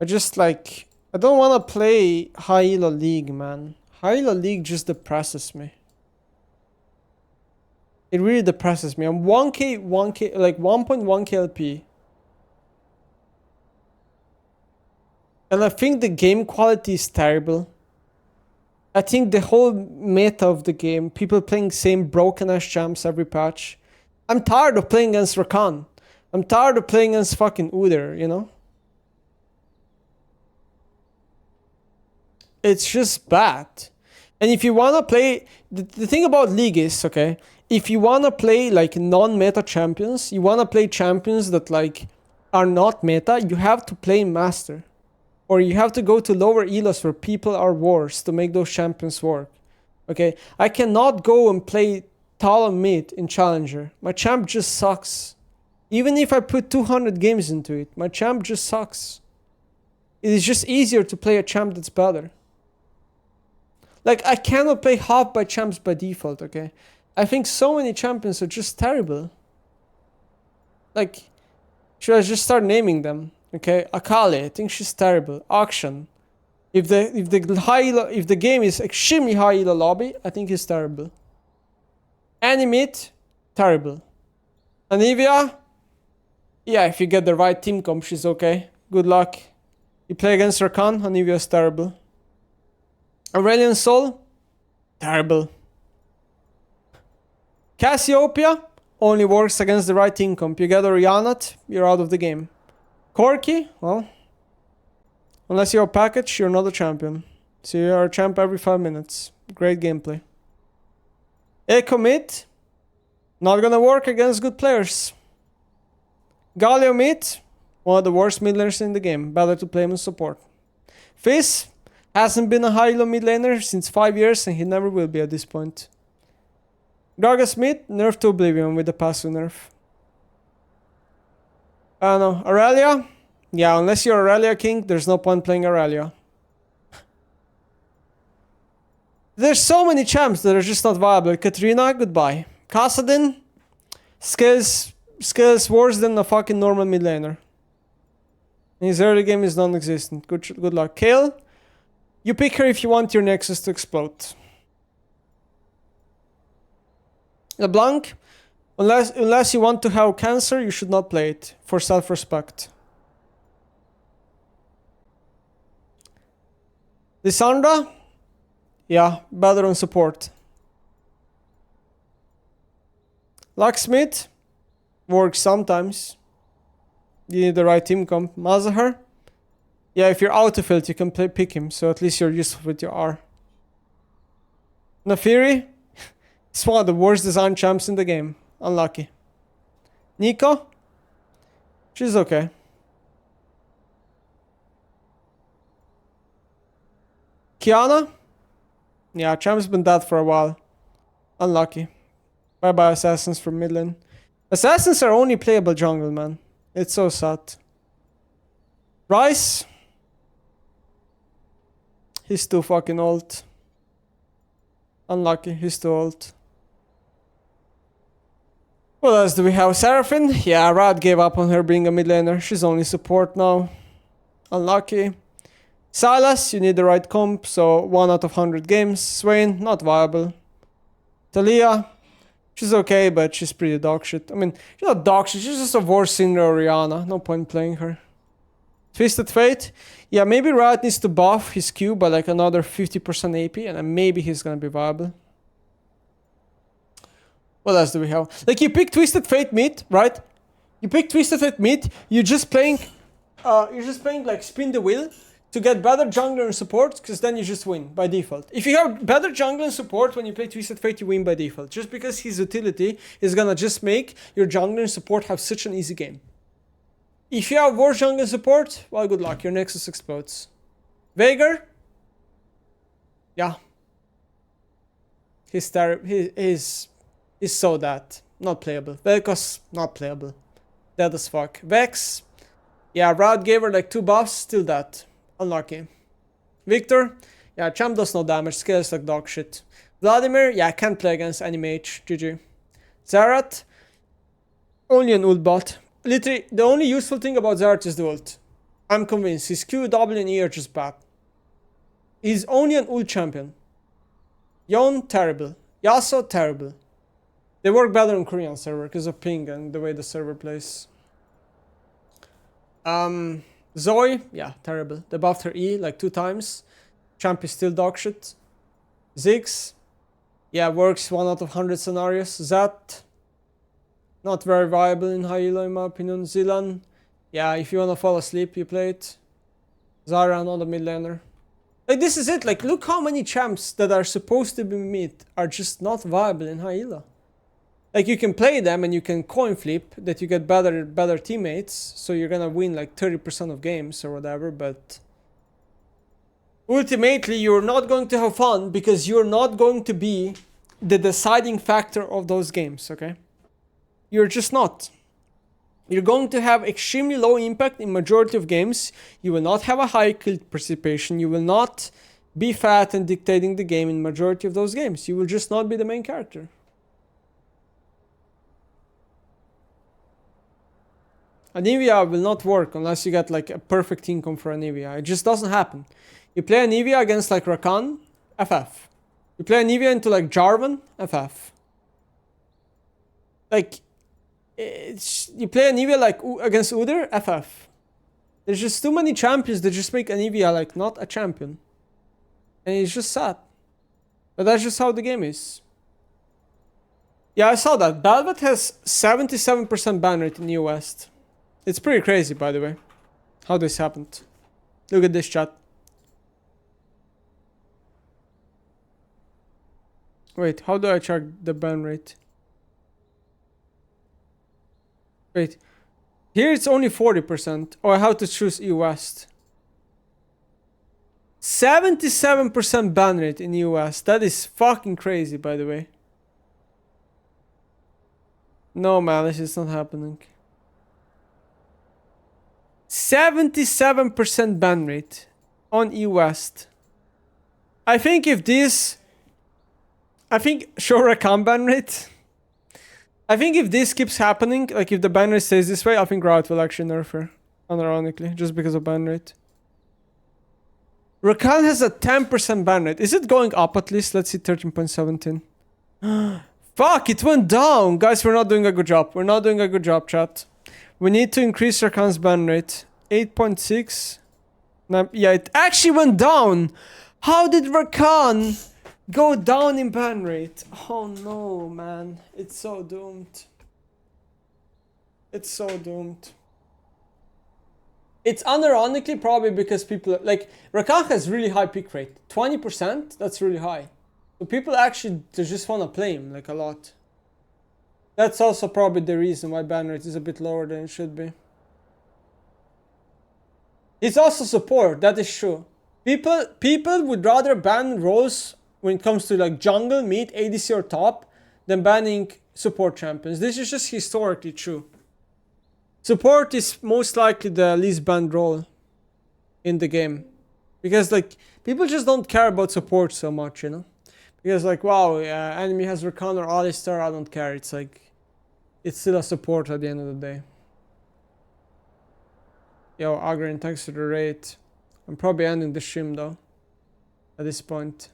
I just like, I don't want to play high elo league, man. High elo league just depresses me. It really depresses me. I'm 1k, like 1.1k LP. And I think the game quality is terrible. I think the whole meta of the game, people playing same broken ass champs every patch. I'm tired of playing against Rakan. I'm tired of playing against fucking Udyr, you know? It's just bad. And if you wanna play, the thing about League is, okay, if you wanna play like non-meta champions, you wanna play champions that like are not meta, you have to play Master. Or you have to go to lower elos where people are worse to make those champions work. Okay, I cannot go and play Talon mid in Challenger. My champ just sucks. Even if I put 200 games into it, my champ just sucks. It is just easier to play a champ that's better. Like, I cannot play half by champs by default, okay? I think so many champions are just terrible. Like, should I just start naming them? Okay, Akali, I think she's terrible. Auction. If the game is extremely high elo lobby, I think it's terrible. Animate, terrible. Anivia, yeah, if you get the right team comp, she's okay. Good luck. You play against Rakan, Anivia's terrible. Aurelion Sol, terrible. Cassiopeia only works against the right team comp. You get Orianna, you're out of the game. Corki, well, unless you're a package, you're not a champion. So you are a champ every 5 minutes. Great gameplay. Echo mid, not gonna work against good players. Galio mid, one of the worst mid laners in the game. Better to play him in support. Fizz hasn't been a high elo mid laner since 5 years and he never will be at this point. Gragas mid, nerf to Oblivion with the passive nerf. I don't know. Aurelia? Yeah, unless you're Aurelia King, there's no point playing Aurelia. There's so many champs that are just not viable. Katrina, goodbye. Kassadin, skills worse than a fucking normal mid laner. His early game is non-existent. Good luck. Kale, you pick her if you want your Nexus to explode. LeBlanc, unless you want to have cancer, you should not play it. For self-respect. Lissandra? Yeah, better on support. Locksmith? Works sometimes. You need the right team comp. Mazahar? Yeah, if you're out of it, you can pick him, so at least you're useful with your R. Nafiri? It's one of the worst design champs in the game. Unlucky. Nico? She's okay. Kiana? Yeah, champ's been dead for a while. Unlucky. Bye bye assassins from Midland. Assassins are only playable jungle, man. It's so sad. Rice? He's too fucking old. Unlucky, he's too old. What else do we have? Seraphine? Yeah, Rad gave up on her being a mid laner. She's only support now. Unlucky. Silas, you need the right comp, so 1 out of 100 games. Swain, not viable. Talia, she's okay, but she's pretty dog shit. I mean, she's not dog shit, she's just a worse Syndra or Rihanna. No point playing her. Twisted Fate, yeah, maybe Riot needs to buff his Q by like another 50% AP, and then maybe he's gonna be viable. What else do we have? Like, you pick Twisted Fate mid, right? You pick Twisted Fate mid, you're just playing like spin the wheel to get better jungler and support, because then you just win by default. If you have better jungler and support when you play Twisted Fate, you win by default. Just because his utility is gonna just make your jungler and support have such an easy game. If you have worse jungle and support, well, good luck, your Nexus explodes. Veigar? Yeah. He's terrible. He's so dead. Not playable. Vel'Koz, not playable. Dead as fuck. Vex? Yeah, Rad gave her like 2 buffs, still dead. Unlucky. Victor? Yeah, champ does no damage, scales like dog shit. Vladimir? Yeah, can't play against any mage. GG. Xerath? Only an ult bot. Literally, the only useful thing about Xerath is the ult. I'm convinced. His Q, W, and E are just bad. He's only an ult champion. Yon, terrible. Yasuo, terrible. They work better on Korean server because of ping and the way the server plays. Zoe, yeah, terrible. They buffed her E like 2 times. Champ is still dog shit. Ziggs, yeah, works 1 out of 100 scenarios. Zat, not very viable in high elo in my opinion. Zilan, yeah, if you wanna fall asleep, you play it. Zara, not a mid laner. Like, this is it. Like, look how many champs that are supposed to be mid are just not viable in high elo. Like, you can play them and you can coin flip that you get better teammates, so you're gonna win like 30% of games or whatever, but ultimately you're not going to have fun because you're not going to be the deciding factor of those games, okay? You're just not. You're going to have extremely low impact in majority of games. You will not have a high kill participation. You will not be fat and dictating the game in majority of those games. You will just not be the main character. Anivia will not work unless you get like a perfect income for Anivia. It just doesn't happen. You play Anivia against like Rakan, FF. You play Anivia into like Jarvan, FF. Like, you play Anivia like against Udyr, FF. There's just too many champions that just make Anivia like not a champion. And it's just sad. But that's just how the game is. Yeah, I saw that. Velvet has 77% ban rate in the West. It's pretty crazy, by the way, how this happened. Look at this chat. Wait, how do I check the ban rate? Wait, here it's only 40%. Oh, I have to choose EU West. 77% ban rate in EU West. That is fucking crazy, by the way. No, man, this is not happening. 77% ban rate on EU West. I think if this... I think Shorakan ban rate... I think if this keeps happening, like if the ban rate stays this way, I think Riot will actually nerf her. Unironically, just because of ban rate. Rakan has a 10% ban rate. Is it going up at least? Let's see, 13.17. Fuck, it went down! Guys, we're not doing a good job. We're not doing a good job, chat. We need to increase Rakan's ban rate. 8.6. Yeah, it actually went down! How did Rakan go down in ban rate? Oh no, man. It's so doomed. It's so doomed. It's unironically probably because people... Like, Rakan has really high pick rate. 20%? That's really high. So people actually just want to play him, like, a lot. That's also probably the reason why ban rate is a bit lower than it should be. It's also support, that is true. People would rather ban roles when it comes to like jungle, mid, ADC or top than banning support champions. This is just historically true. Support is most likely the least banned role in the game. Because like, people just don't care about support so much, you know? Because like, wow, enemy has Rakan or Alistar, I don't care. It's like, it's still a support at the end of the day. Yo, Agrin, thanks for the rate. I'm probably ending the stream though. At this point.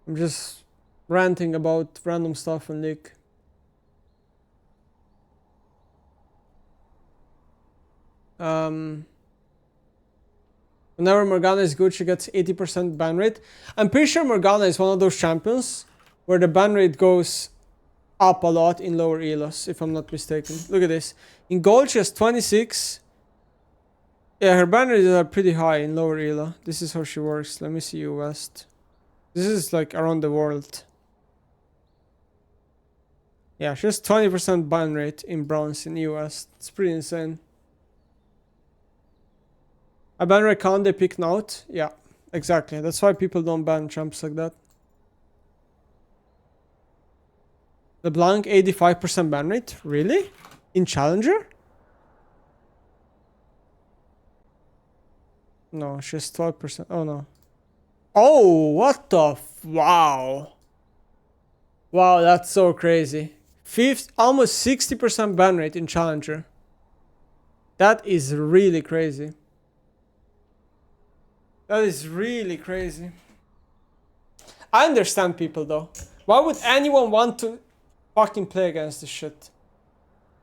I'm just ranting about random stuff on League. Whenever Morgana is good, she gets 80% ban rate. I'm pretty sure Morgana is one of those champions where the ban rate goes up a lot in lower elos, if I'm not mistaken. Look at this. In gold, she has 26. Yeah, her ban rates are pretty high in lower elo. This is how she works. Let me see you West. This is like around the world. Yeah, she has 20% ban rate in bronze in US. It's pretty insane. I ban Rakan, they pick out. Yeah, exactly. That's why people don't ban champs like that. LeBlanc, 85% ban rate? Really? In Challenger? No, she has 12%. Oh no. Oh, what the wow. Wow, that's so crazy. Almost 60% ban rate in Challenger. That is really crazy. That is really crazy. I understand people though. Why would anyone want to fucking play against this shit?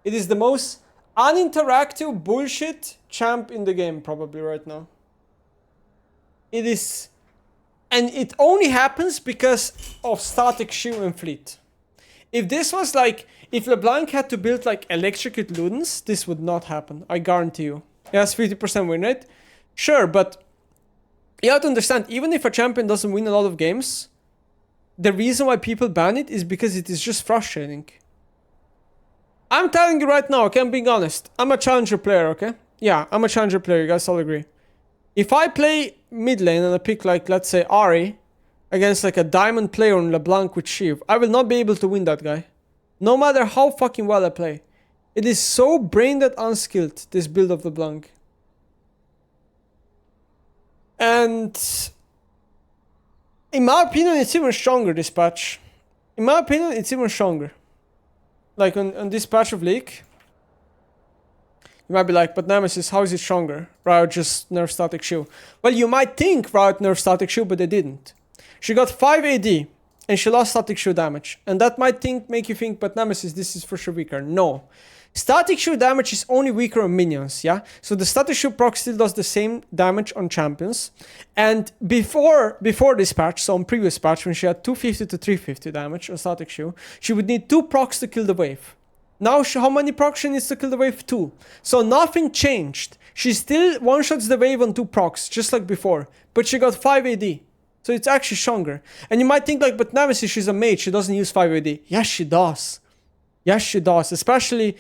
It is the most uninteractive bullshit champ in the game probably right now. It is, and it only happens because of static shoe and fleet. If this was like, if LeBlanc had to build like electrocute Ludens, this would not happen. I guarantee you. He has 50% win rate. Sure, but you have to understand, even if a champion doesn't win a lot of games, the reason why people ban it is because it is just frustrating. I'm telling you right now, okay, I'm being honest. I'm a challenger player, okay? Yeah, I'm a challenger player, you guys all agree. If I play mid lane and I pick like, let's say, Ari against like a diamond player on LeBlanc with Shiv, I will not be able to win that guy. No matter how fucking well I play. It is so brain-dead unskilled, this build of LeBlanc. And in my opinion, it's even stronger, this patch. In my opinion, it's even stronger. Like on this patch of League, you might be like, but Nemesis, how is it stronger? Riot just nerfed static shoe. Well, you might think Riot nerfed static shoe, but they didn't. She got 5 AD, and she lost static shoe damage. And that might make you think, but Nemesis, this is for sure weaker. No. Static shoe damage is only weaker on minions, yeah? So the static shoe proc still does the same damage on champions. And before this patch, so on previous patch, when she had 250 to 350 damage on static shoe, she would need 2 procs to kill the wave. Now, how many procs she needs to kill the wave? 2. So nothing changed. She still one-shots the wave on 2 procs, just like before. But she got 5 AD. So it's actually stronger. And you might think like, but Nemesis, she's a mage, she doesn't use 5 AD. Yes, she does. Yes, she does. Especially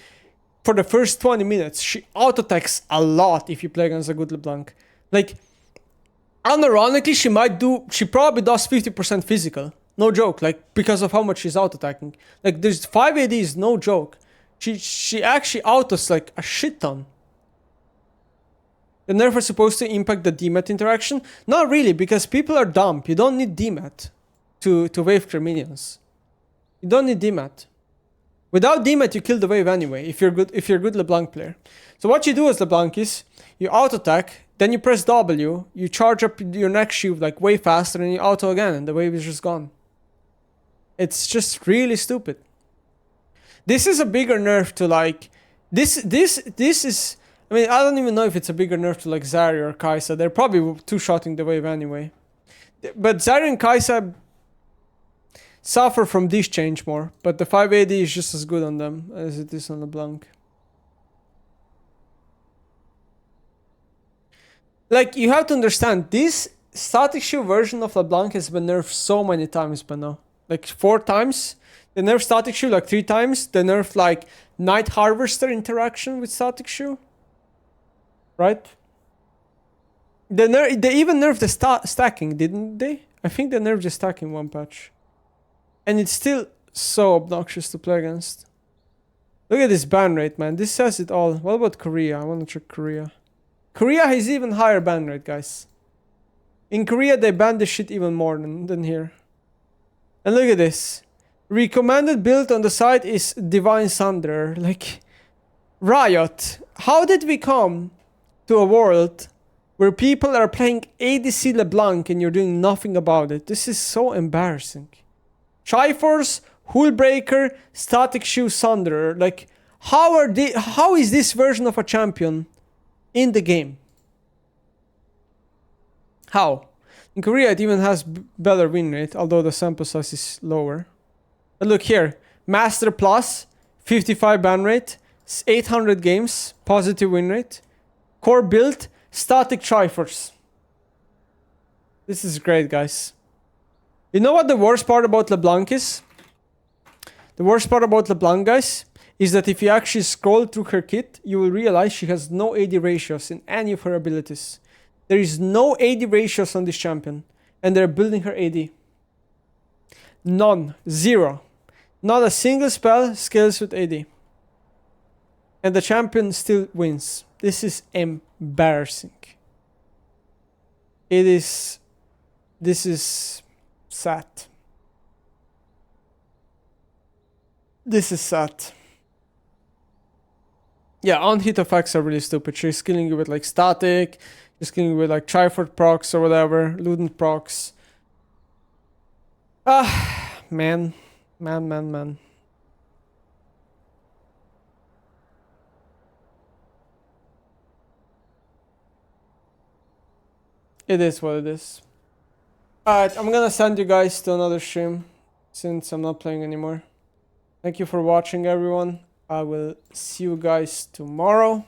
for the first 20 minutes. She auto-attacks a lot if you play against a good LeBlanc. Like, unironically, she probably does 50% physical. No joke, like, because of how much she's auto-attacking. Like, there's 5 AD is no joke. She actually autos like a shit ton. The nerf is supposed to impact the DMAT interaction? Not really, because people are dumb. You don't need DMAT to wave clear minions. You don't need DMAT. Without DMAT, you kill the wave anyway, if you're a good LeBlanc player. So what you do as LeBlanc is, you auto-attack, then you press W, you charge up your next shield like way faster, and you auto again, and the wave is just gone. It's just really stupid. This is a bigger nerf to like... This is... I mean, I don't even know if it's a bigger nerf to like Zarya or Kai'Sa. They're probably two-shotting the wave anyway. But Zarya and Kai'Sa suffer from this change more. But the 5 AD is just as good on them as it is on LeBlanc. Like, you have to understand, this static shield version of LeBlanc has been nerfed so many times by now. Like 4 times. They nerfed static shoe like 3 times. They nerfed like Night Harvester interaction with static shoe. Right? They even nerfed the stacking, didn't they? I think they nerfed the stacking one patch. And it's still so obnoxious to play against. Look at this ban rate, man. This says it all. What about Korea? I want to check Korea. Korea has even higher ban rate, guys. In Korea, they ban this shit even more than here. And look at this. Recommended build on the site is Divine Thunder. Like, Riot, how did we come to a world where people are playing ADC LeBlanc and you're doing nothing about it? This is so embarrassing. Triforce, Hullbreaker, Static Shoe Thunderer. Like, how is this version of a champion in the game? How? In Korea, it even has better win rate, although the sample size is lower. But look here, Master Plus, 55 ban rate, 800 games, positive win rate. Core build, static Triforce. This is great, guys. You know what the worst part about LeBlanc is? The worst part about LeBlanc, guys, is that if you actually scroll through her kit, you will realize she has no AD ratios in any of her abilities. There is no AD ratios on this champion, and they're building her AD. None. 0. Not a single spell scales with AD. And the champion still wins. This is embarrassing. This is sad. This is sad. Yeah, on-hit effects are really stupid. She's killing you with like static, she's killing you with like Triford procs or whatever, Ludent procs. Ah, man. Man. It is what it is. Alright, I'm gonna send you guys to another stream since I'm not playing anymore. Thank you for watching, everyone. I will see you guys tomorrow.